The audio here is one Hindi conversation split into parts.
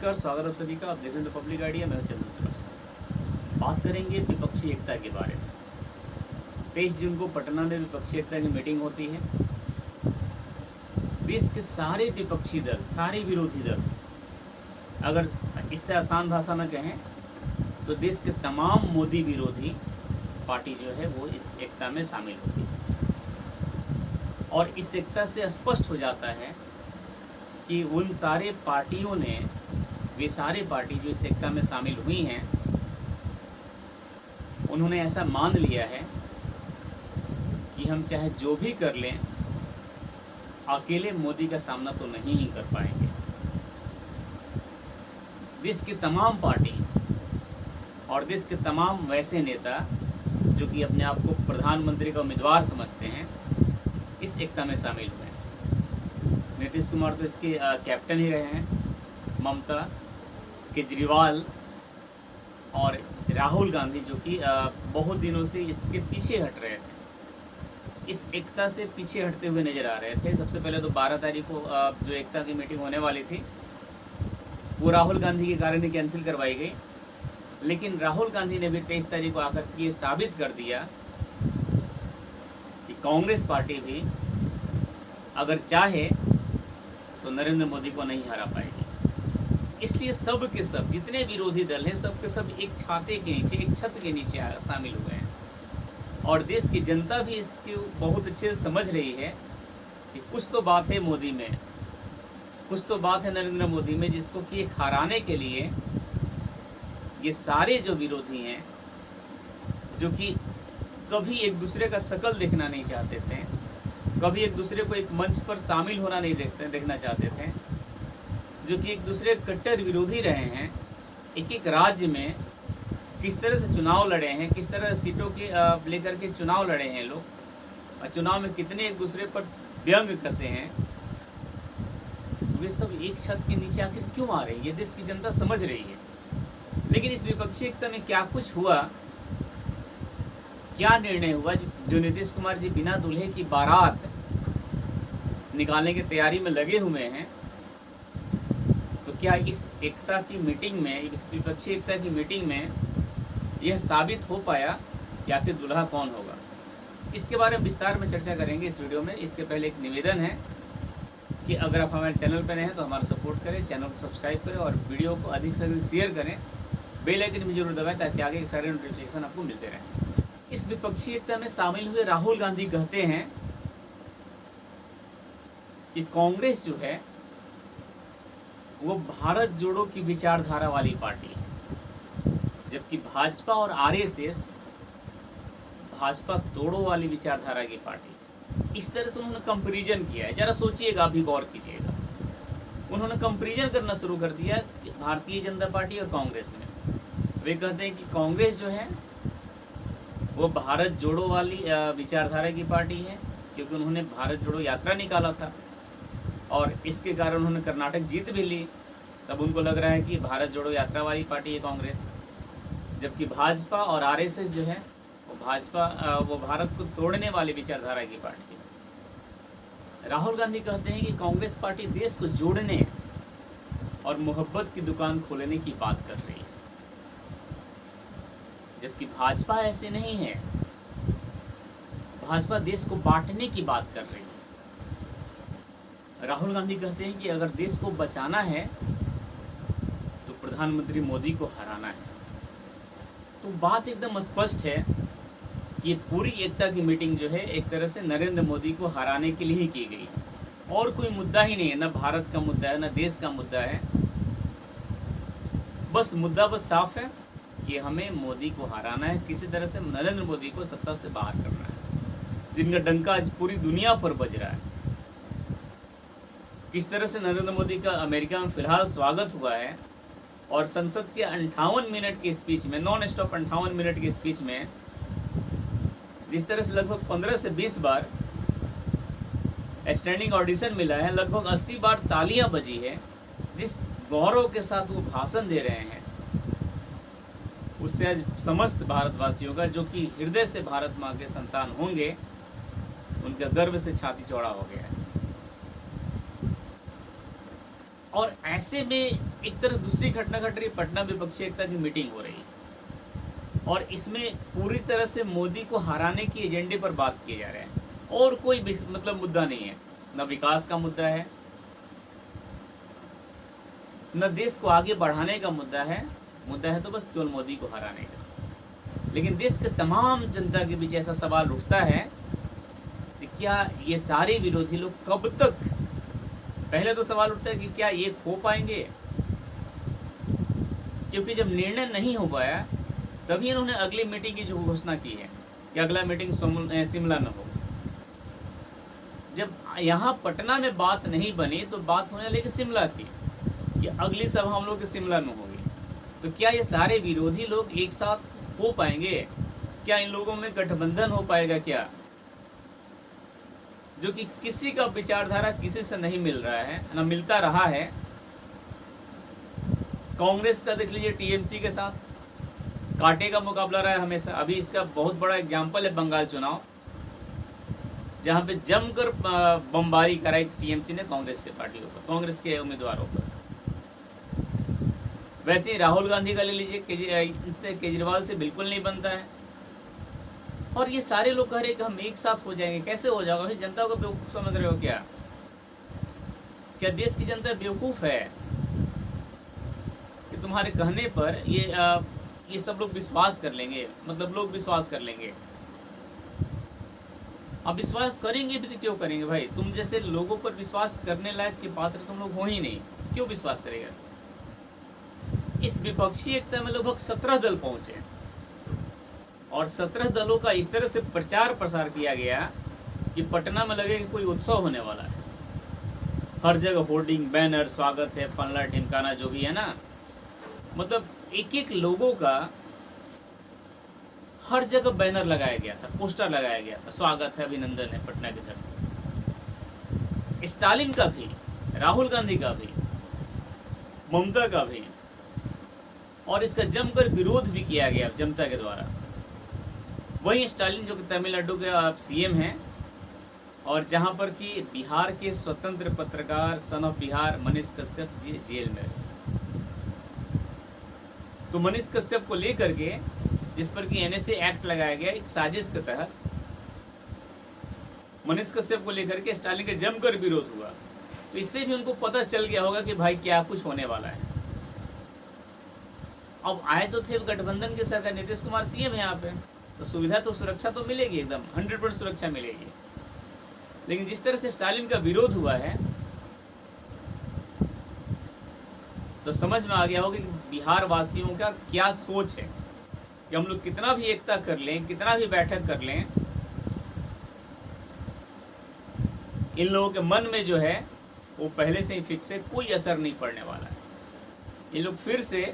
नमस्कार, स्वागत है आप सभी का। आप देख रहे हैं पब्लिक आइडिया। मैं चंदन श्रीवास्तव। बात करेंगे विपक्षी एकता के बारे में। 23 जून को पटना में विपक्षी एकता की मीटिंग होती है। देश के सारे विपक्षी दल, सारे विरोधी दल, अगर इससे आसान भाषा में कहें तो देश के तमाम मोदी विरोधी पार्टी जो है वो इस एकता में शामिल होती है। और इस एकता से स्पष्ट हो जाता है कि उन सारे पार्टियों ने, वे सारे पार्टी जो इस एकता में शामिल हुई हैं, उन्होंने ऐसा मान लिया है कि हम चाहे जो भी कर लें, अकेले मोदी का सामना तो नहीं ही कर पाएंगे। देश की तमाम पार्टी और देश के तमाम वैसे नेता जो कि अपने आप को प्रधानमंत्री का उम्मीदवार समझते हैं, इस एकता में शामिल हुए हैं। नीतीश कुमार तो इसके कैप्टन ही रहे हैं। ममता, केजरीवाल और राहुल गांधी जो कि बहुत दिनों से इसके पीछे हट रहे थे, इस एकता से पीछे हटते हुए नज़र आ रहे थे। सबसे पहले तो 12 तारीख को जो एकता की मीटिंग होने वाली थी वो राहुल गांधी के कारण ही कैंसिल करवाई गई। लेकिन राहुल गांधी ने भी 23 तारीख को आकर ये साबित कर दिया कि कांग्रेस पार्टी भी अगर चाहे तो नरेंद्र मोदी को नहीं हरा पाएगी। इसलिए सब के सब जितने विरोधी दल हैं, सब के सब एक छाते के नीचे, एक छत के नीचे शामिल हुए हैं। और देश की जनता भी इसकी बहुत अच्छे से समझ रही है कि कुछ तो बात है मोदी में, कुछ तो बात है नरेंद्र मोदी में, जिसको कि एक हराने के लिए ये सारे जो विरोधी हैं, जो कि कभी एक दूसरे का शकल देखना नहीं चाहते थे, कभी एक दूसरे को एक मंच पर शामिल होना नहीं देखना चाहते थे, जो कि एक दूसरे कट्टर विरोधी रहे हैं, एक एक राज्य में किस तरह से चुनाव लड़े हैं, किस तरह सीटों के लेकर के चुनाव लड़े हैं लोग, और चुनाव में कितने एक दूसरे पर व्यंग कसे हैं, वे सब एक छत के नीचे आखिर क्यों आ रहे हैं, ये देश की जनता समझ रही है। लेकिन इस विपक्षी एकता में क्या कुछ हुआ, क्या निर्णय हुआ, जो नीतीश कुमार जी बिना दूल्हे की बारात निकालने की तैयारी में लगे हुए हैं, तो क्या इस एकता की मीटिंग में, इस विपक्षी एकता की मीटिंग में यह साबित हो पाया कि आखिर दूल्हा कौन होगा? इसके बारे में विस्तार में चर्चा करेंगे इस वीडियो में। इसके पहले एक निवेदन है कि अगर आप हमारे चैनल पर नए हैं तो हमारा सपोर्ट करें, चैनल को सब्सक्राइब करें और वीडियो को अधिक से अधिक शेयर करें, बेल आइकन भी जरूर दबाएं ताकि आगे के सारे नोटिफिकेशन आपको मिलते रहें। इस विपक्षी एकता में शामिल हुए राहुल गांधी कहते हैं कि कांग्रेस जो है वो भारत जोड़ो की विचारधारा वाली पार्टी है, जबकि भाजपा और आरएसएस भाजपा तोड़ो वाली विचारधारा की पार्टी। इस तरह से उन्होंने कंपैरिजन किया है। जरा सोचिएगा, अभी गौर कीजिएगा। उन्होंने कंपैरिजन करना शुरू कर दिया भारतीय जनता पार्टी और कांग्रेस में। वे कहते हैं कि कांग्रेस जो है वो भारत जोड़ो वाली विचारधारा की पार्टी है, क्योंकि उन्होंने भारत जोड़ो यात्रा निकाला था और इसके कारण उन्होंने कर्नाटक जीत भी ली। तब उनको लग रहा है कि भारत जोड़ो यात्रा वाली पार्टी है कांग्रेस। जबकि भाजपा और आरएसएस जो है वो भारत को तोड़ने वाली विचारधारा की पार्टी है। राहुल गांधी कहते हैं कि कांग्रेस पार्टी देश को जोड़ने और मोहब्बत की दुकान खोलने की बात कर रही है, जबकि भाजपा ऐसे नहीं है। भाजपा देश को बांटने की बात कर रही है। राहुल गांधी कहते हैं कि अगर देश को बचाना है तो प्रधानमंत्री मोदी को हराना है। तो बात एकदम स्पष्ट है कि ये पूरी एकता की मीटिंग जो है एक तरह से नरेंद्र मोदी को हराने के लिए ही की गई, और कोई मुद्दा ही नहीं है। ना भारत का मुद्दा है, ना देश का मुद्दा है। बस मुद्दा बस साफ है कि हमें मोदी को हराना है, किसी तरह से नरेंद्र मोदी को सत्ता से बाहर करना है, जिनका डंका आज पूरी दुनिया पर बज रहा है। किस तरह से नरेंद्र मोदी का अमेरिका में फिलहाल स्वागत हुआ है, और संसद के 58 मिनट के स्पीच में, नॉन स्टॉप 58 मिनट के स्पीच में जिस तरह से लगभग 15 से 20 बार स्टैंडिंग ऑडिशन मिला है, लगभग 80 बार तालियां बजी है, जिस गौरव के साथ वो भाषण दे रहे हैं, उससे आज समस्त भारतवासियों का, जो कि हृदय से भारत माँ के संतान होंगे, उनका गर्व से छाती चौड़ा हो गया है। और ऐसे में एक तरफ दूसरी घटना घट रही, पटना विपक्षी एकता की मीटिंग हो रही है और इसमें पूरी तरह से मोदी को हराने की एजेंडे पर बात किए जा रहे हैं और कोई मतलब मुद्दा नहीं है, न विकास का मुद्दा है, न देश को आगे बढ़ाने का मुद्दा है तो बस केवल मोदी को हराने का। लेकिन देश के तमाम जनता के बीच ऐसा सवाल उठता है कि क्या ये सारे विरोधी लोग कब तक, पहले तो सवाल उठता है कि क्या एक हो पाएंगे, क्योंकि जब निर्णय नहीं हो पाया तभी इन्होंने अगली मीटिंग की जो घोषणा की है कि अगला मीटिंग शिमला में हो। जब यहाँ पटना में बात नहीं बनी तो बात होने लगी शिमला की कि अगली सभा हम लोग की शिमला में होगी। तो क्या ये सारे विरोधी लोग एक साथ हो पाएंगे? क्या इन लोगों में गठबंधन हो पाएगा क्या? जो कि किसी का विचारधारा किसी से नहीं मिल रहा है, ना मिलता रहा है। कांग्रेस का देख लीजिए टीएमसी के साथ कांटे का मुकाबला रहा है हमेशा। अभी इसका बहुत बड़ा एग्जाम्पल है बंगाल चुनाव, जहां पे जमकर बमबारी कराई टीएमसी ने कांग्रेस के पार्टी पर, कांग्रेस के उम्मीदवारों पर। वैसे ही राहुल गांधी का ले लीजिए, इनसे केजरीवाल से बिल्कुल नहीं बनता है और ये सारे लोग कह रहे हैं कि हम एक साथ हो जाएंगे। कैसे हो जाएगा? फिर जनता को बेवकूफ़ समझ रहे हो क्या? क्या देश की जनता बेवकूफ़ है कि तुम्हारे कहने पर ये सब लोग विश्वास कर लेंगे? मतलब लोग विश्वास कर लेंगे। अब विश्वास करेंगे भी तो क्यों करेंगे भाई? तुम जैसे लोगों पर विश्वास करने लायक के पात्र तुम लोग हो ही नहीं, क्यों विश्वास करेगा? इस विपक्षी एकता में लगभग 17 दल पहुंचे और 17 दलों का इस तरह से प्रचार प्रसार किया गया कि पटना में लगे कि कोई उत्सव होने वाला है। हर जगह होर्डिंग, बैनर, स्वागत है, फलना ढिमकाना जो भी है ना, मतलब एक एक लोगों का हर जगह बैनर लगाया गया था, पोस्टर लगाया गया था, स्वागत है, अभिनंदन है पटना की धरती। स्टालिन का भी, राहुल गांधी का भी, ममता का भी, और इसका जमकर विरोध भी किया गया जनता के द्वारा। वही स्टालिन जो कि तमिलनाडु के सीएम हैं और जहां पर कि बिहार के स्वतंत्र पत्रकार son of Bihar Manish Kashyap jail में। तो मनीष कश्यप को लेकर के, जिस पर कि एनएसए एक्ट लगाया गया एक साजिश के तहत, मनीष कश्यप को लेकर के स्टालिन का जमकर विरोध हुआ। तो इससे भी उनको पता चल गया होगा कि भाई क्या कुछ होने वाला है। अब आए तो थे गठबंधन की सरकार, नीतीश कुमार सीएम है यहाँ पे, तो सुविधा तो सुरक्षा तो मिलेगी, एकदम 100% सुरक्षा मिलेगी। लेकिन जिस तरह से स्टालिन का विरोध हुआ है तो समझ में आ गया होगा कि बिहार वासियों का क्या सोच है कि हम लोग कितना भी एकता कर लें, कितना भी बैठक कर लें, इन लोगों के मन में जो है वो पहले से ही फिक्स है, कोई असर नहीं पड़ने वाला है। ये लोग फिर से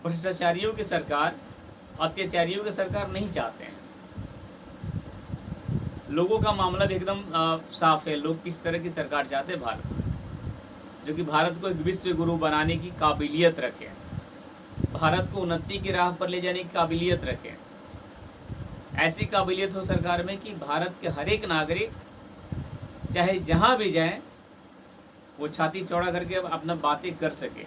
भ्रष्टाचारियों की सरकार, अत्याचारियों की सरकार नहीं चाहते हैं। लोगों का मामला भी एकदम साफ है। लोग किस तरह की सरकार चाहते हैं? भारत, जो कि भारत को एक विश्व गुरु बनाने की काबिलियत रखे, भारत को उन्नति की राह पर ले जाने की काबिलियत रखे। ऐसी काबिलियत हो सरकार में कि भारत के हर एक नागरिक चाहे जहां भी जाए वो छाती चौड़ा करके अपना बातें कर सके,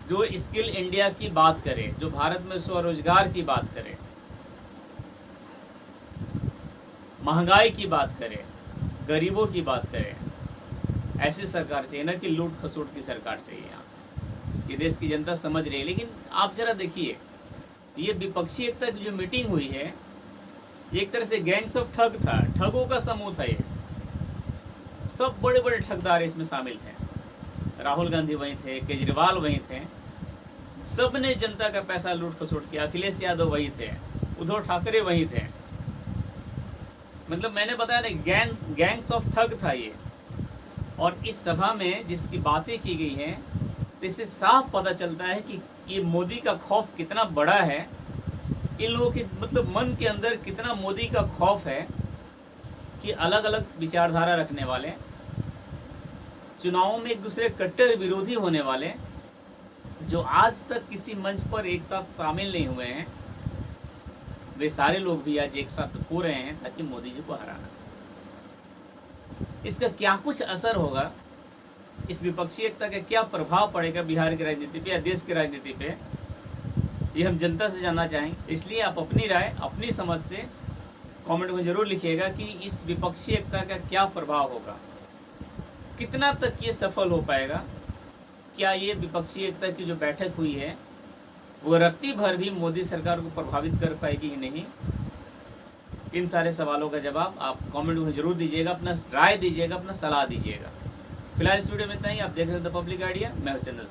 जो स्किल इंडिया की बात करे, जो भारत में स्वरोजगार की बात करे, महंगाई की बात करे, गरीबों की बात करे। ऐसी सरकार चाहिए, ना कि लूट खसोट की सरकार चाहिए। यहाँ ये देश की जनता समझ रही है। लेकिन आप जरा देखिए, ये विपक्षी एकता की जो मीटिंग हुई है, ये एक तरह से गैंग्स ऑफ ठग था, ठगों का समूह था। ये सब बड़े बड़े ठगदार इसमें शामिल थे। राहुल गांधी वहीं थे, केजरीवाल वहीं थे, सब ने जनता का पैसा लूट खसोट किया। अखिलेश यादव वहीं थे, उद्धव ठाकरे वहीं थे। मतलब मैंने बताया ना, गैंग्स ऑफ ठग था ये। और इस सभा में जिसकी बातें की गई हैं, तो इससे साफ पता चलता है कि ये मोदी का खौफ कितना बड़ा है। इन लोगों के मतलब मन के अंदर कितना मोदी का खौफ है कि अलग अलग विचारधारा रखने वाले, चुनावों में एक दूसरे कट्टर विरोधी होने वाले, जो आज तक किसी मंच पर एक साथ शामिल नहीं हुए हैं, वे सारे लोग भी आज एक साथ हो रहे हैं ताकि मोदी जी को हराना। इसका क्या कुछ असर होगा इस विपक्षी एकता का क्या प्रभाव पड़ेगा बिहार की राजनीति पे या देश की राजनीति पे, ये हम जनता से जानना चाहेंगे। इसलिए आप अपनी राय अपनी समझ से कमेंट में ज़रूर लिखिएगा कि इस विपक्षी एकता का क्या प्रभाव होगा, कितना तक ये सफल हो पाएगा, क्या ये विपक्षी एकता की जो बैठक हुई है वो रत्ती भर भी मोदी सरकार को प्रभावित कर पाएगी कि नहीं। इन सारे सवालों का जवाब आप कमेंट में जरूर दीजिएगा, अपना राय दीजिएगा, अपना सलाह दीजिएगा। फिलहाल इस वीडियो में इतना ही। आप देख रहे हैं द पब्लिक आइडिया, मैं हूं चंद्र।